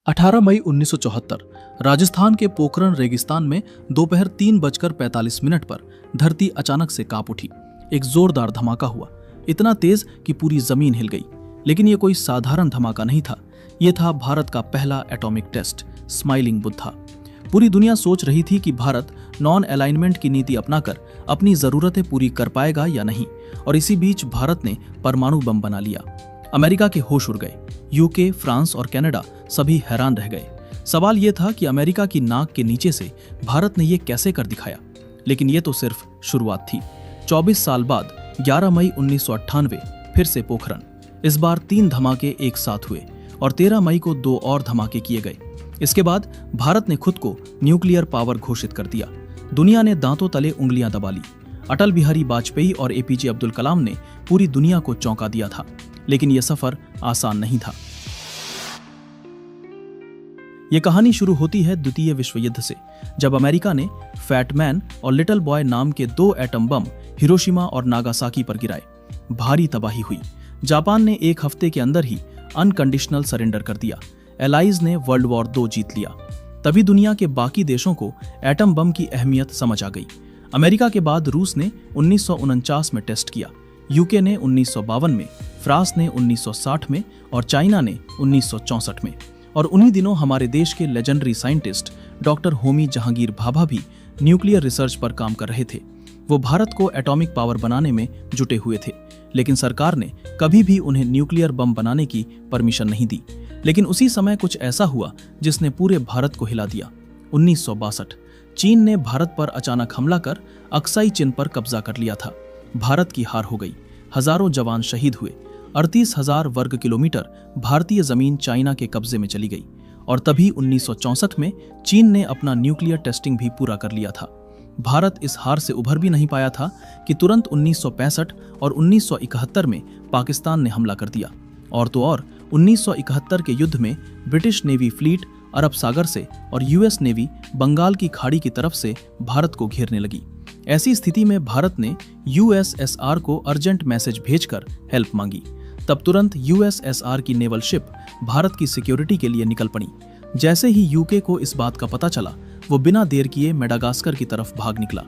18 मई 1974 राजस्थान के पोखरण रेगिस्तान में दोपहर 3:45 पर धरती अचानक से कांप उठी। एक जोरदार धमाका हुआ, इतना तेज कि पूरी जमीन हिल गई। लेकिन यह कोई साधारण धमाका नहीं था, यह था भारत का पहला एटॉमिक टेस्ट, स्माइलिंग बुद्धा। पूरी दुनिया सोच रही थी कि भारत नॉन अलाइनमेंट की नीति अपनाकर अपनी जरूरतें पूरी कर पाएगा या नहीं, और इसी बीच भारत ने परमाणु बम बना लिया। अमेरिका के होश उड़ गए। यूके, फ्रांस और कनाडा सभी हैरान रह गए। सवाल यह था कि अमेरिका की नाक के नीचे से भारत ने यह कैसे कर दिखाया। लेकिन यह तो सिर्फ शुरुआत थी। 24 साल बाद 11 मई 1998 फिर से पोखरण। इस बार 3 धमाके एक साथ हुए और 13 मई को 2 और धमाके किए गए। इसके बाद भारत ने खुद को न्यूक्लियर पावर घोषित कर दिया। दुनिया ने दांतों तले उंगलियां दबा ली। अटल बिहारी वाजपेयी और एपीजे अब्दुल कलाम ने पूरी दुनिया को चौंका दिया था। लेकिन यह सफर आसान नहीं था। यह कहानी शुरू होती है द्वितीय विश्व युद्ध से, जब अमेरिका ने फैट मैन और लिटिल बॉय नाम के 2 एटम बम हिरोशिमा और नागासाकी पर गिराए। भारी तबाही हुई। जापान ने 1 हफ्ते के अंदर ही अनकंडीशनल सरेंडर कर दिया। एलाइज ने वर्ल्ड वॉर 2 जीत लिया। तभी दुनिया के बाकी देशों को एटम बम की अहमियत समझ आ गई। अमेरिका के बाद रूस ने 1949 में टेस्ट किया, यूके ने 1952 में, फ्रांस ने 1960 में और चाइना ने 1964 में। और उन्हीं दिनों हमारे देश के legendary scientist doctor Homi Jahangir Bhabha भी न्यूक्लियर रिसर्च पर काम कर रहे थे। वो भारत को एटॉमिक पावर बनाने में जुटे हुए थे, लेकिन सरकार ने कभी भी उन्हें न्यूक्लियर बम बनाने की परमिशन नहीं दी। लेकिन उसी समय कुछ ऐसा हुआ जिसने पूरे भारत को हिला दिया। 1962 चीन ने भारत पर अचानक हमला कर अक्साई चिन पर कब्जा कर लिया था। भारत की हार हो गई। हजारों जवान शहीद हुए। 38,000 वर्ग किलोमीटर भारतीय जमीन चाइना के कब्जे में चली गई। और तभी 1964 में चीन ने अपना न्यूक्लियर टेस्टिंग भी पूरा कर लिया था। भारत इस हार से उभर भी नहीं पाया था कि तुरंत 1965 और 1971 में पाकिस्तान ने हमला कर दिया। और तो और 1971 के युद्ध में ब्रिटिश नेवी फ्लीट अरब सागर से और यूएस नेवी बंगाल की खाड़ी की तरफ से भारत को घेरने लगी। ऐसी स्थिति में भारत ने यूएसएसआर को अर्जेंट मैसेज भेजकर हेल्प मांगी। तब तुरंत यूएसएसआर की नेवल शिप भारत की सिक्योरिटी के लिए निकल पड़ी। जैसे ही यूके को इस बात का पता चला, वो बिना देर किए मेडागास्कर की तरफ भाग निकला।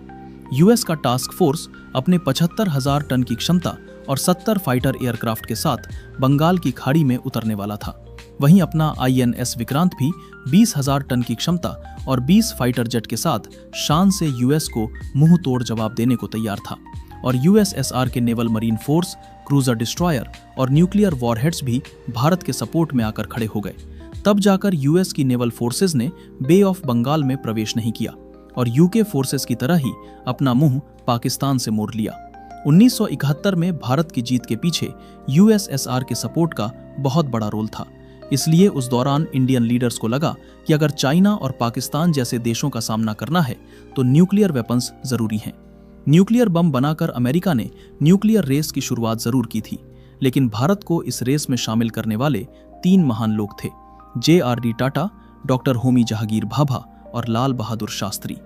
यूएस का टास्क फोर्स अपने 75,000 टन की क्षमता और 70 फाइटर एयरक्राफ्ट के साथ बंगाल की खाड़ी में उतरने वाला था। वहीं अपना आईएनएस विक्रांत भी 20,000 टन की क्षमता और 20 फाइटर जेट के साथ शान से यूएस को मुंह तोड़ जवाब देने को तैयार था। और यूएसएसआर के naval marine force, cruiser destroyer और न्यूक्लियर वॉरहेड्स भी भारत के सपोर्ट में आकर खड़े हो गए। तब जाकर यूएस की नेवल फोर्सेस ने बे ऑफ बंगाल में प्रवेश नहीं किया और यूके फोर्सेस की तरह ही अपना मुंह पाकिस्तान से मोड़ लिया। 1971 में भारत की जीत के पीछे यूएसएसआर के सपोर्ट का बहुत बड़ा रोल था। इसलिए उस दौरान इंडियन लीडर्स को लगा कि अगर चाइना और पाकिस्तान जैसे देशों का सामना करना है तो न्यूक्लियर वेपन्स जरूरी हैं। न्यूक्लियर बम बनाकर अमेरिका ने न्यूक्लियर रेस की शुरुआत जरूर की थी, लेकिन भारत को इस रेस में शामिल करने वाले 3 महान लोग थे: जे.आर.डी. टाटा, डॉक्टर होमी जहांगीर भाभा और लाल बहादुर शास्त्री।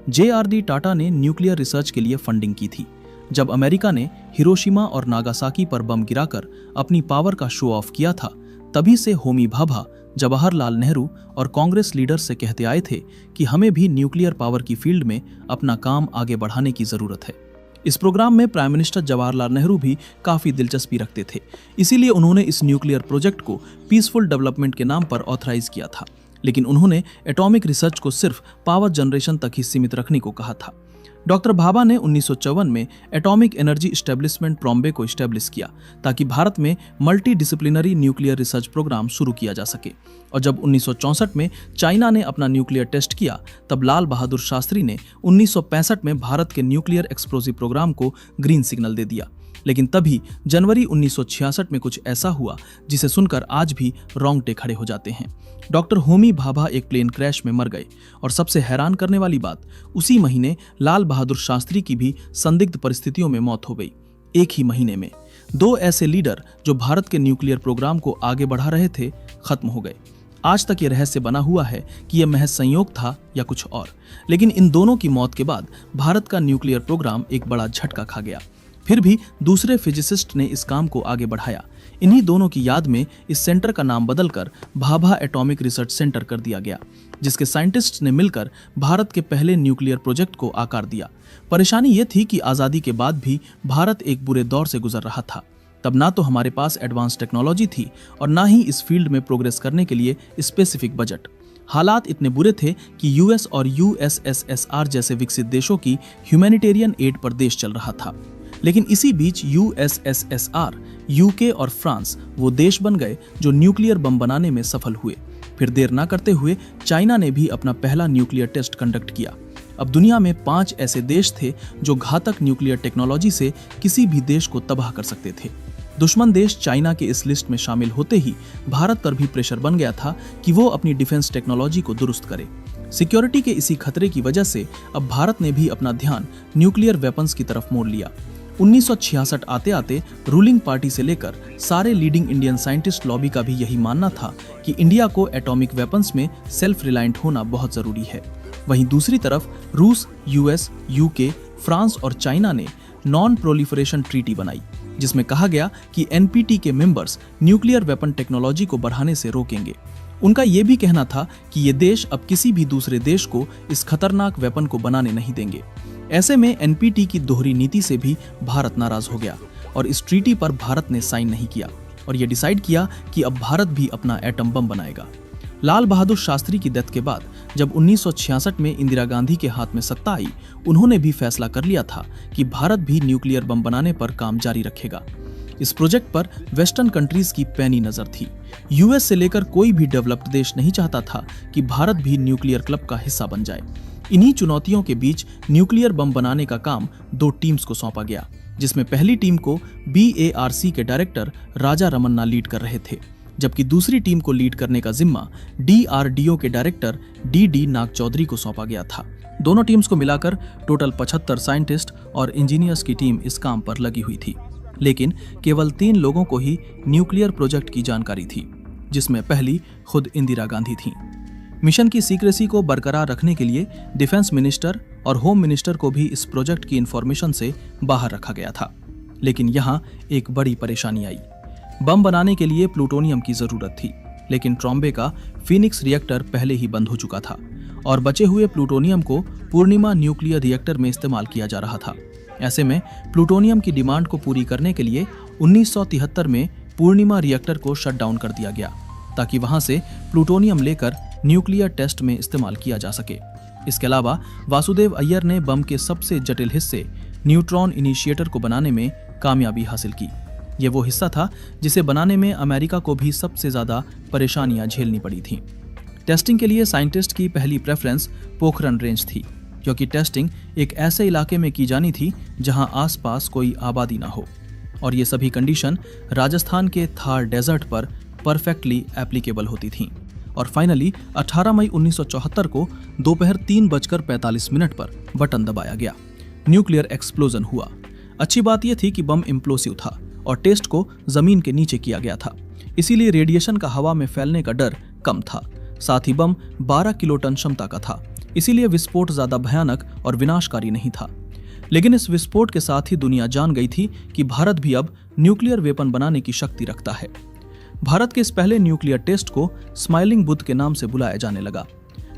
जे.आर.डी. टाटा ने न्यूक्लियर रिसर्च के लिए फंडिंग की थी। जब अमेरिका ने हिरोशिमा और नागासाकी पर बम गिराकर अपनी पावर का शो ऑफ किया था, तभी से होमी भाभा जवाहरलाल नेहरू और कांग्रेस लीडर से कहते आए थे कि हमें भी न्यूक्लियर पावर की फील्ड में अपना काम आगे बढ़ाने की जरूरत है। इस प्रोग्राम में प्राइम मिनिस्टर जवाहरलाल नेहरू भी काफी दिलचस्पी रखते थे। इसीलिए उन्होंने इस न्यूक्लियर प्रोजेक्ट को पीसफुल डेवलपमेंट के नाम पर ऑथराइज किया था। लेकिन उन्होंने एटॉमिक रिसर्च को सिर्फ पावर जनरेशन तक ही सीमित रखने को कहा था। डॉक्टर भाभा ने 1954 में एटॉमिक एनर्जी एस्टेब्लिशमेंट प्रॉम्बे को एस्टेब्लिश किया ताकि भारत में multidisciplinary nuclear research programme शुरू किया जा सके। और जब 1964 में चाइना ने अपना न्यूक्लियर टेस्ट किया, तब लाल बहादुर शास्त्री ने 1965 में भारत के न्यूक्लियर एक्सप्लोजिव प्रोग्राम को ग्रीन सिग्नल दे दिया। लेकिन तभी जनवरी 1966 में कुछ ऐसा हुआ जिसे सुनकर आज भी रोंगटे खड़े हो जाते हैं। डॉक्टर होमी भाभा एक प्लेन क्रैश में मर गए। और सबसे हैरान करने वाली बात, उसी महीने लाल बहादुर शास्त्री की भी संदिग्ध परिस्थितियों में मौत हो गई। एक ही महीने में 2 ऐसे लीडर जो भारत के न्यूक्लियर प्रोग्राम को आगे बढ़ा रहे थे, खत्म हो गए। आज तक ये रहस्य बना हुआ है कि यह महज संयोग था या कुछ और। लेकिन इन दोनों की मौत के बाद भारत का न्यूक्लियर प्रोग्राम एक बड़ा झटका खा गया। फिर भी दूसरे फिजिसिस्ट ने इस काम को आगे बढ़ाया। इन्हीं दोनों की याद में इस सेंटर का नाम बदलकर भाभा एटॉमिक रिसर्च सेंटर कर दिया गया, जिसके साइंटिस्ट्स ने मिलकर भारत के पहले न्यूक्लियर प्रोजेक्ट को आकार दिया। परेशानी ये थी कि आज़ादी के बाद भी भारत एक बुरे दौर से गुजर रहा था। तब ना तो हमारे पास एडवांस टेक्नोलॉजी थी और ना ही इस फील्ड में प्रोग्रेस करने के लिए स्पेसिफिक बजट। हालात इतने बुरे थे कि यूएस और यूएसएसआर जैसे विकसित देशों की ह्यूमैनिटेरियन एड पर देश चल रहा था। लेकिन इसी बीच यूएसएसआर, यूके और फ्रांस वो देश बन गए जो न्यूक्लियर बम बनाने में सफल हुए। फिर देर ना करते हुए चाइना ने भी अपना पहला न्यूक्लियर टेस्ट कंडक्ट किया। अब दुनिया में 5 ऐसे देश थे जो घातक न्यूक्लियर टेक्नोलॉजी से किसी भी देश को तबाह कर सकते थे। दुश्मन देश चाइना के इस लिस्ट में शामिल होते ही भारत पर भी प्रेशर बन गया था कि वो अपनी डिफेंस टेक्नोलॉजी को दुरुस्त करे। सिक्योरिटी के इसी खतरे की वजह से अब भारत ने भी अपना ध्यान न्यूक्लियर वेपन्स की तरफ मोड़ लिया। 1966 आते आते रूलिंग पार्टी से लेकर सारे लीडिंग इंडियन साइंटिस्ट लॉबी का भी यही मानना था कि इंडिया को एटॉमिक वेपन्स में सेल्फ रिलायंट होना बहुत जरूरी है। वहीं दूसरी तरफ रूस, यूएस, यूके, फ्रांस और चाइना ने नॉन प्रोलिफरेशन ट्रीटी बनाई, जिसमें कहा गया कि एनपीटी के मेंबर्स न्यूक्लियर वेपन टेक्नोलॉजी को बढ़ाने से रोकेंगे। उनका यह भी कहना था कि ये देश अब किसी भी दूसरे देश को इस खतरनाक वेपन को बनाने नहीं देंगे। ऐसे में एनपीटी की दोहरी नीति से भी भारत नाराज हो गया और इस ट्रीटी पर भारत ने साइन नहीं किया और यह डिसाइड किया कि अब भारत भी अपना एटम बम बनाएगा। लाल बहादुर शास्त्री की डेथ के बाद जब 1966 में इंदिरा गांधी के हाथ में सत्ता आई, उन्होंने भी फैसला कर लिया था कि भारत भी न्यूक्लियर बम बनाने पर काम जारी रखेगा। इस प्रोजेक्ट पर वेस्टर्न कंट्रीज की पैनी नजर थी। यूएस से लेकर कोई भी डेवलप्ड देश नहीं चाहता था कि भारत भी न्यूक्लियर क्लब का हिस्सा बन जाए। इन्हीं चुनौतियों के बीच न्यूक्लियर बम बनाने का काम 2 टीम्स को सौंपा गया, जिसमें पहली टीम को BARC के डायरेक्टर राजा रमन्ना लीड कर रहे थे, जबकि दूसरी टीम को लीड करने का जिम्मा DRDO के डायरेक्टर DD नाग चौधरी को सौंपा गया था। दोनों टीम्स को मिलाकर टोटल 75 साइंटिस्ट और इंजीनियर्स की टीम इस काम पर लगी हुई थी। लेकिन केवल 3 लोगों को ही न्यूक्लियर प्रोजेक्ट की जानकारी थी, जिसमें पहली खुद इंदिरा गांधी थी। मिशन की सीक्रेसी को बरकरार रखने के लिए डिफेंस मिनिस्टर और होम मिनिस्टर को भी इस प्रोजेक्ट की इंफॉर्मेशन से बाहर रखा गया था। लेकिन यहाँ एक बड़ी परेशानी आई। बम बनाने के लिए प्लूटोनियम की जरूरत थी, लेकिन ट्रॉम्बे का फीनिक्स रिएक्टर पहले ही बंद हो चुका था और बचे हुए प्लूटोनियम को पूर्णिमा न्यूक्लियर रिएक्टर में इस्तेमाल किया जा रहा था। ऐसे में प्लूटोनियम की डिमांड को पूरी करने के लिए 1973 में पूर्णिमा रिएक्टर को शट डाउन कर दिया गया, ताकि वहां से प्लूटोनियम लेकर न्यूक्लियर टेस्ट में इस्तेमाल किया जा सके। इसके अलावा वासुदेव अय्यर ने बम के सबसे जटिल हिस्से न्यूट्रॉन इनिशिएटर को बनाने में कामयाबी हासिल की। ये वो हिस्सा था जिसे बनाने में अमेरिका को भी सबसे ज्यादा परेशानियां झेलनी पड़ी थीं। टेस्टिंग के लिए साइंटिस्ट की पहली प्रेफरेंस पोखरन रेंज थी, क्योंकि टेस्टिंग एक ऐसे इलाके में की जानी थी जहां आसपास कोई आबादी ना हो, और ये सभी कंडीशन राजस्थान के थार डेजर्ट पर परफेक्टली एप्लीकेबल होती थीं। और फाइनली 18 मई 1974 को दोपहर 3:45 पर बटन दबाया गया। न्यूक्लियर एक्सप्लोजन हुआ। अच्छी बात यह थी कि बम इम्प्लोसिव था और टेस्ट को जमीन के नीचे किया गया था, इसीलिए रेडिएशन का हवा में फैलने का डर कम था। साथ ही बम 12 किलोटन क्षमता का था, इसीलिए विस्फोट ज्यादा भयानक और विनाशकारी नहीं था। लेकिन इस विस्फोट के साथ ही दुनिया जान गई थी कि भारत भी अब न्यूक्लियर वेपन बनाने की शक्ति रखता है। भारत के इस पहले न्यूक्लियर टेस्ट को स्माइलिंग बुद्ध के नाम से बुलाया जाने लगा।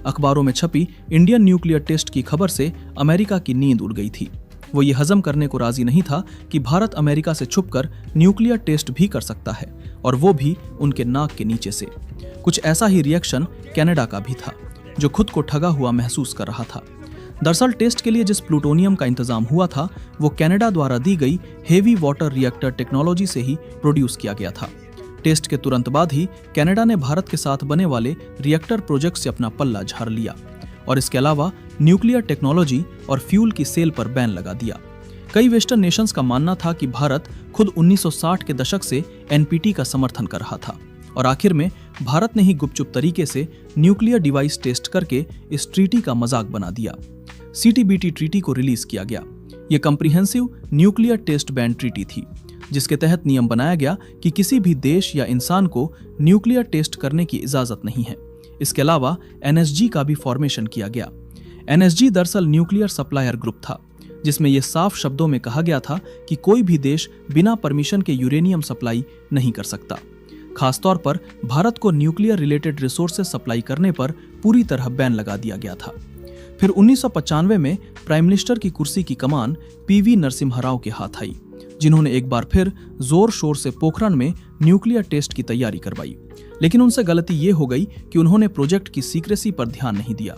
अखबारों में छपी इंडियन न्यूक्लियर टेस्ट की खबर से अमेरिका की नींद उड़ गई थी। वो ये हजम करने को राजी नहीं था कि भारत अमेरिका से छुपकर न्यूक्लियर टेस्ट भी कर सकता है, और वो भी उनके नाक के नीचे से। कुछ ऐसा ही रिएक्शन कनाडा का भी था, जो खुद को ठगा हुआ महसूस कर रहा था। दरअसल टेस्ट के लिए जिस प्लूटोनियम का इंतजाम हुआ था, वो कनाडा द्वारा दी गई हेवी वाटर रिएक्टर टेक्नोलॉजी से ही प्रोड्यूस किया गया था। टेस्ट के तुरंत बाद ही कनाडा ने भारत के साथ बने वाले रिएक्टर प्रोजेक्ट से अपना पल्ला झाड़ लिया, और इसके अलावा न्यूक्लियर टेक्नोलॉजी और फ्यूल की सेल पर बैन लगा दिया। कई वेस्टर्न नेशंस का मानना था कि भारत खुद 1960 के दशक से एनपीटी का समर्थन कर रहा था, और आखिर में भारत ने ही गुपचुप तरीके से न्यूक्लियर डिवाइस टेस्ट करके इस ट्रीटी का मजाक बना दिया। CTBT ट्रीटी को रिलीज किया गया। यह comprehensive nuclear test ban treaty थी, जिसके तहत नियम बनाया गया कि किसी भी देश या इंसान को न्यूक्लियर टेस्ट करने की इजाजत नहीं है। इसके अलावा NSG का भी फॉर्मेशन किया गया। NSG दरअसल न्यूक्लियर सप्लायर ग्रुप था, जिसमें यह साफ शब्दों में कहा गया था कि कोई भी देश बिना परमिशन के यूरेनियम सप्लाई नहीं कर सकता। खासतौर पर भारत को न्यूक्लियर रिलेटेड रिसोर्सेज सप्लाई करने पर पूरी तरह बैन लगा दिया गया था। फिर 1995 में प्राइम मिनिस्टर की कुर्सी की कमान पीवी नरसिम्हा राव के हाथ आई, जिन्होंने एक बार फिर जोर शोर से पोखरण में न्यूक्लियर टेस्ट की तैयारी करवाई। लेकिन उनसे गलती ये हो गई कि उन्होंने प्रोजेक्ट की सीक्रेसी पर ध्यान नहीं दिया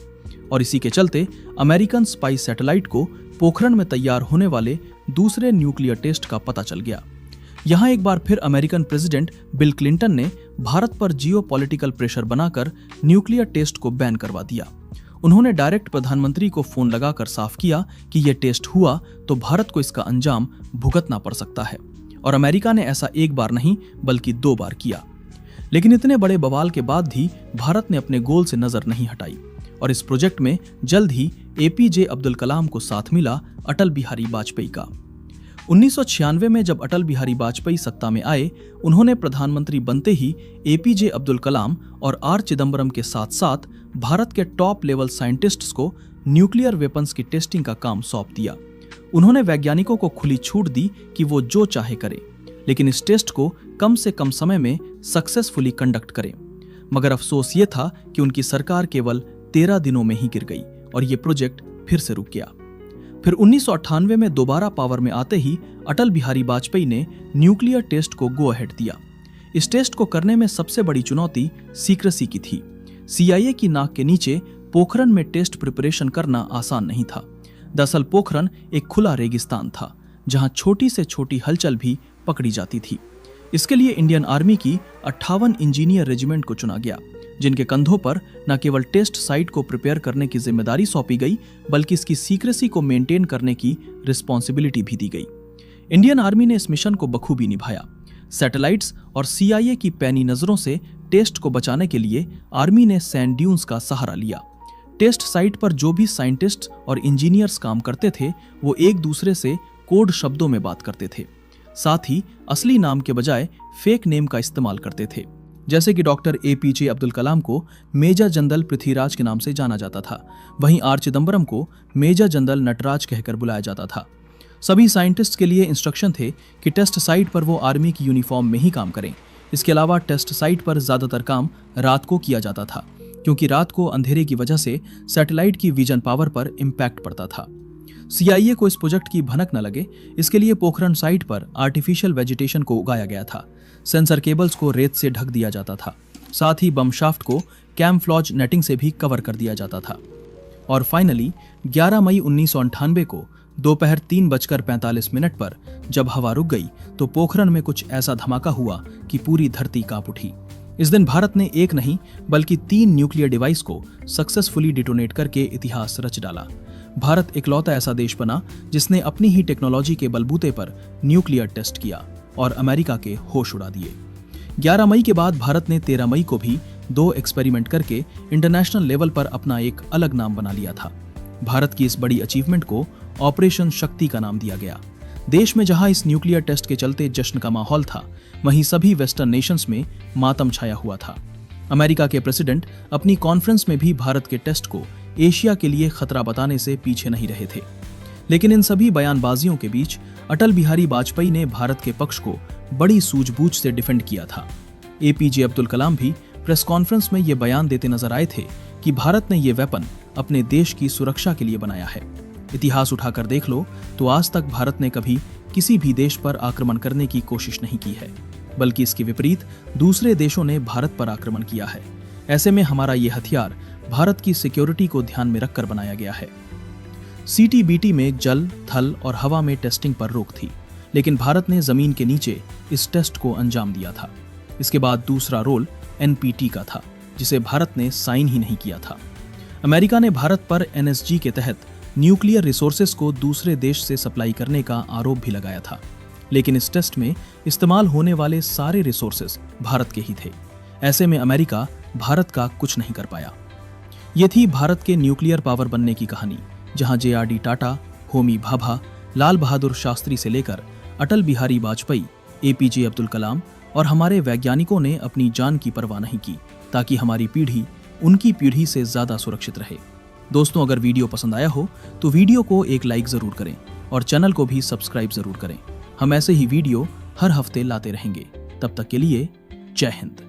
और इसी के चलते अमेरिकन स्पाई सैटेलाइट को पोखरण में तैयार होने वाले दूसरे न्यूक्लियर टेस्ट का पता चल गया। यहाँ एक बार फिर अमेरिकन प्रेसिडेंट बिल क्लिंटन ने भारत पर जियोपॉलिटिकल प्रेशर बनाकर न्यूक्लियर टेस्ट को बैन करवा दिया। उन्होंने डायरेक्ट प्रधानमंत्री को फोन लगाकर साफ किया कि यह टेस्ट हुआ तो भारत को इसका अंजाम भुगतना पड़ सकता है, और अमेरिका ने ऐसा एक बार नहीं बल्कि 2 बार किया। लेकिन इतने बड़े बवाल के बाद भी भारत ने अपने गोल से नजर नहीं हटाई और इस प्रोजेक्ट में जल्द ही एपीजे अब्दुल कलाम को साथ मिला अटल बिहारी वाजपेयी का। 1996 में जब अटल बिहारी वाजपेयी सत्ता में आए, उन्होंने प्रधानमंत्री बनते ही एपीजे अब्दुल कलाम और आर चिदम्बरम के साथ साथ भारत के टॉप लेवल साइंटिस्ट्स को न्यूक्लियर वेपन्स की टेस्टिंग का काम सौंप दिया। उन्होंने वैज्ञानिकों को खुली छूट दी कि वो जो चाहे करें, लेकिन इस टेस्ट को कम से कम समय में सक्सेसफुली कंडक्ट करें। मगर अफसोस ये था कि उनकी सरकार केवल 13 दिनों में ही गिर गई और ये प्रोजेक्ट फिर से रुक गया। फिर 1998 में दोबारा पावर में आते ही अटल बिहारी वाजपेयी ने न्यूक्लियर टेस्ट को गो अहेड दिया। इस टेस्ट को करने में सबसे बड़ी चुनौती सीक्रेसी की थी। CIA की नाक के नीचे पोखरण में टेस्ट प्रिपरेशन करना आसान नहीं था। दरअसल पोखरण एक खुला रेगिस्तान था जहां छोटी से छोटी हलचल भी पकड़ी जाती थी। इसके लिए इंडियन आर्मी की 58 इंजीनियर रेजिमेंट को चुना गया, जिनके कंधों पर न केवल टेस्ट साइट को प्रिपेयर करने की जिम्मेदारी सौंपी गई बल्कि इसकी सीक्रेसी को मेंटेन करने की रिस्पॉन्सिबिलिटी भी दी गई। इंडियन आर्मी ने इस मिशन को बखूबी निभाया। सैटेलाइट्स और CIA की पैनी नजरों से टेस्ट को बचाने के लिए आर्मी ने सैंड ड्यून्स का सहारा लिया। टेस्ट साइट पर जो भी साइंटिस्ट्स और इंजीनियर्स काम करते थे वो एक दूसरे से कोड शब्दों में बात करते थे। साथ ही असली नाम के बजाय फेक नेम का इस्तेमाल करते थे। जैसे कि डॉक्टर एपीजे अब्दुल कलाम को मेजर जनरल पृथ्वीराज के नाम से जाना जाता था, वहीं आर चिदम्बरम को मेजर जनरल नटराज कहकर बुलाया जाता था। सभी साइंटिस्ट के लिए इंस्ट्रक्शन थे कि टेस्ट साइट पर वो आर्मी की यूनिफॉर्म में ही काम करें। इसके अलावा टेस्ट साइट पर ज्यादातर काम रात को किया जाता था, क्योंकि रात को अंधेरे की वजह से सैटेलाइट की विजन पावर पर इम्पैक्ट पड़ता था। CIA को इस प्रोजेक्ट की भनक न लगे, इसके लिए पोखरण साइट पर आर्टिफिशियल वेजिटेशन को उगाया गया था। सेंसर केबल्स को रेत से ढक दिया जाता था। साथ ही बम शाफ्ट को कैमफ्लॉज नेटिंग से भी कवर कर दिया जाता था। और फाइनली 11 मई 1998 को दोपहर 3:45 पर जब हवा रुक गई तो पोखरण में कुछ ऐसा धमाका हुआ कि पूरी धरती कांप उठी। इस दिन भारत ने एक नहीं बल्कि 3 न्यूक्लियर डिवाइस को सक्सेसफुली डिटोनेट करके इतिहास रच डाला। भारत इकलौता ऐसा देश बना जिसने अपनी ही टेक्नोलॉजी के बलबूते पर न्यूक्लियर टेस्ट किया और अमेरिका के होश उड़ा दिए। 11 मई के बाद भारत ने 13 मई को भी 2 एक्सपेरिमेंट करके इंटरनेशनल लेवल पर अपना एक अलग नाम बना लिया था। भारत की इस बड़ी अचीवमेंट को ऑपरेशन शक्ति का नाम दिया गया। देश में जहां इस न्यूक्लियर टेस्ट के चलते जश्न का माहौल था, वहीं सभी वेस्टर्न नेशंस में मातम छाया हुआ था। अमेरिका के प्रेसिडेंट अपनी कॉन्फ्रेंस में भी भारत के टेस्ट को एशिया के लिए खतरा बताने से पीछे नहीं रहे थे। लेकिन इन सभी बयानबाजियों के बीच अटल बिहारी वाजपेयी ने भारत के पक्ष को बड़ी सूझबूझ से डिफेंड किया था। एपीजे अब्दुल कलाम भी प्रेस कॉन्फ्रेंस में ये बयान देते नजर आए थे कि भारत ने ये वेपन अपने देश की सुरक्षा के लिए बनाया है। इतिहास उठाकर देख लो तो आज तक भारत ने कभी किसी भी देश पर आक्रमण करने की कोशिश नहीं की है, बल्कि इसके विपरीत दूसरे देशों ने भारत पर आक्रमण किया है। ऐसे में हमारा ये हथियार भारत की सिक्योरिटी को ध्यान में रखकर बनाया गया है। CTBT में जल, थल और हवा में टेस्टिंग पर रोक थी, लेकिन भारत ने जमीन के नीचे इस टेस्ट को अंजाम दिया था। इसके बाद दूसरा रोल NPT का था, जिसे भारत ने साइन ही नहीं किया था। अमेरिका ने भारत पर NSG के तहत न्यूक्लियर रिसोर्सेज को दूसरे देश से सप्लाई करने का आरोप भी लगाया था, लेकिन इस टेस्ट में इस्तेमाल होने वाले सारे रिसोर्सेज भारत के ही थे। ऐसे में अमेरिका भारत का कुछ नहीं कर पाया। ये थी भारत के न्यूक्लियर पावर बनने की कहानी, जहां JRD टाटा, होमी भाभा, लाल बहादुर शास्त्री से लेकर अटल बिहारी वाजपेयी, APJ अब्दुल कलाम और हमारे वैज्ञानिकों ने अपनी जान की परवाह नहीं की, ताकि हमारी पीढ़ी उनकी पीढ़ी से ज्यादा सुरक्षित रहे। दोस्तों, अगर वीडियो पसंद आया हो तो वीडियो को एक लाइक जरूर करें और चैनल को भी सब्सक्राइब जरूर करें। हम ऐसे ही वीडियो हर हफ्ते लाते रहेंगे। तब तक के लिए जय हिंद।